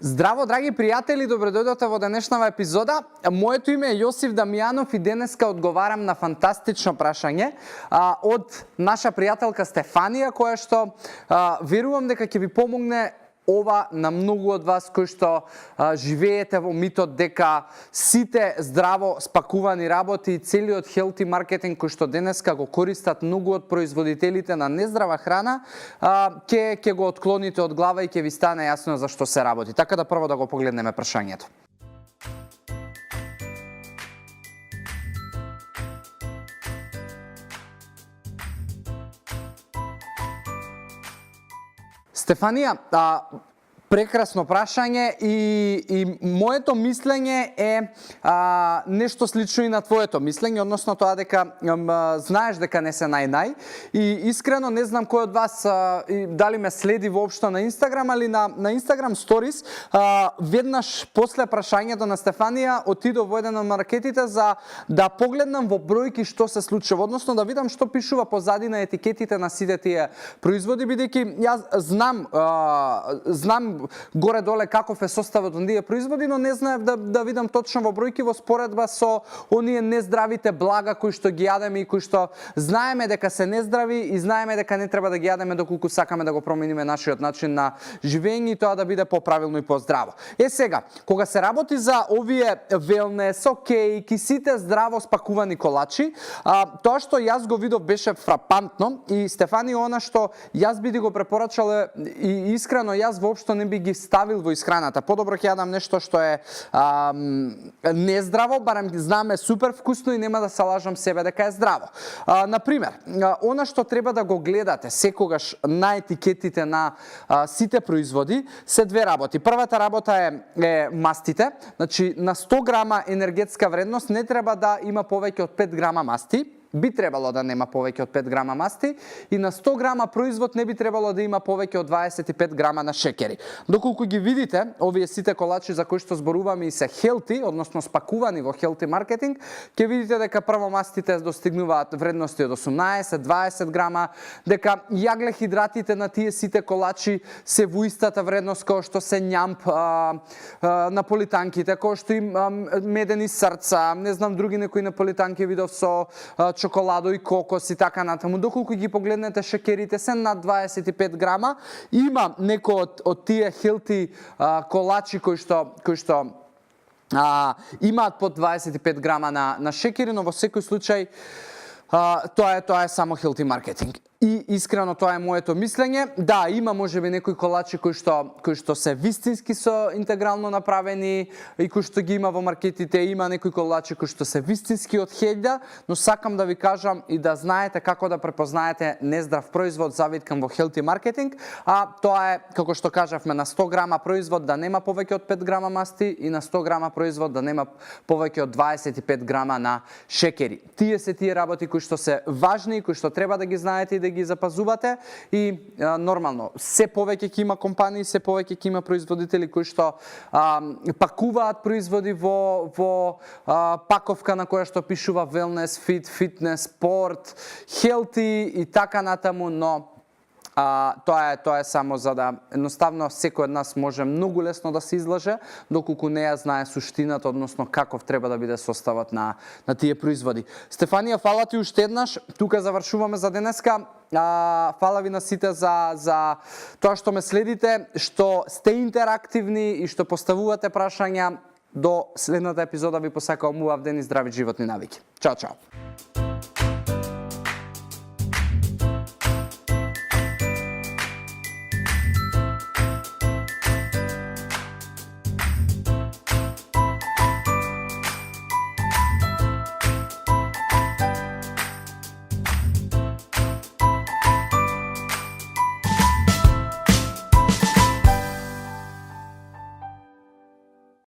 Здраво, драги пријатели, добредојдовте во денешнава епизода. Моето име е Јосиф Дамјанов и денеска одговарам на фантастично прашање од наша пријателка Стефанија, која што верувам дека ќе ви помогне ова на многу од вас кои што живеете во митот дека сите здраво спакувани работи и целиот хелти маркетинг кој што денеска го користат многу од производителите на нездрава храна, ќе го отклоните од глава и ќе ви стане јасно за што се работи. Така да прво да го погледнеме прашањето. Стефанија, прекрасно прашање и моето мислење е нешто слично и на твоето мислење, односно тоа дека знаеш дека не се нај. И искрено не знам кој од вас дали ме следи воопшто на Инстаграм, али на Инстаграм сторис веднаш после прашањето на Стефанија отидов во еден од маркетите за да погледнам во бројки што се случува, односно да видам што пишува позади на етикетите на сите тие производи, бидејќи јас знам горе-доле каков е составот на тие производи, но не знаев да видам точно во бројки во споредба со оние нездравите блага кои што ги јадеме и кои што знаеме дека се нездрави и знаеме дека не треба да ги јадеме доколку сакаме да го промениме нашиот начин на живење и тоа да биде поправилно и поздраво. Сега, кога се работи за овие велнес, окејки, сите здраво спакувани колачи, тоа што јас го видов беше фрапантно и Стефани, она што јас би го препорачал и искрено јас воопшто не би ги ставил во исхраната. Подобро ќе јадам нешто што е нездраво, барем знаме супер вкусно и нема да се лажам себе дека е здраво. Например, она што треба да го гледате секогаш на етикетите на сите производи се две работи. Првата работа е мастите. Значи, на 100 грама енергетска вредност не треба да има повеќе од 5 грама масти. Би требало да нема повеќе од 5 грама масти и на 100 грама производ не би требало да има повеќе од 25 грама на шекери. Доколку ги видите, овие сите колачи за кои што зборуваме и се хелти, односно спакувани во хелти маркетинг, ќе видите дека прво мастите достигнуваат вредности од 18-20 грама, дека јаглехидратите на тие сите колачи се во истата вредност кој што се њамп наполитанките, кој што им медени срца, не знам други некои наполитанки видов со чоколадо и кокос и така натаму. Доколку ги погледнете шекерите се над 25 грама, има некои од тие хелти колачи кои што имаат под 25 грама на шекери, но во секој случај тоа е само хелти маркетинг. И искрено тоа е моето мислење. Да, има можеби некои колачи кои што се вистински со интегрално направени и кои што ги има во маркетите, има некои колачи кои што се вистински од хељда, но сакам да ви кажам и да знаете како да препознаете нездрав производ завиткан во хелти маркетинг, тоа е, како што кажавме, на 100 грама производ да нема повеќе од 5 грама масти и на 100 грама производ да нема повеќе од 25 грама на шекери. Тие се тие работи кои што се важни и кои што треба да ги знаете и да ги запазувате и нормално се повеќе ќе има компании, се повеќе ќе има производители кои што пакуваат производи во паковка на која што пишува wellness, fit, fitness, спорт, healthy и така натаму, но тоа е само за да едноставно секој од нас може многу лесно да се излаже, доколку не ја знае суштината, односно каков треба да биде составот на тие производи. Стефанија, фала ти уште еднаш. Тука завршуваме за денеска. Фала ви на сите за тоа што ме следите, што сте интерактивни и што поставувате прашања. До следната епизода ви посакувам убав ден и здрави животни навики. Чао, чао.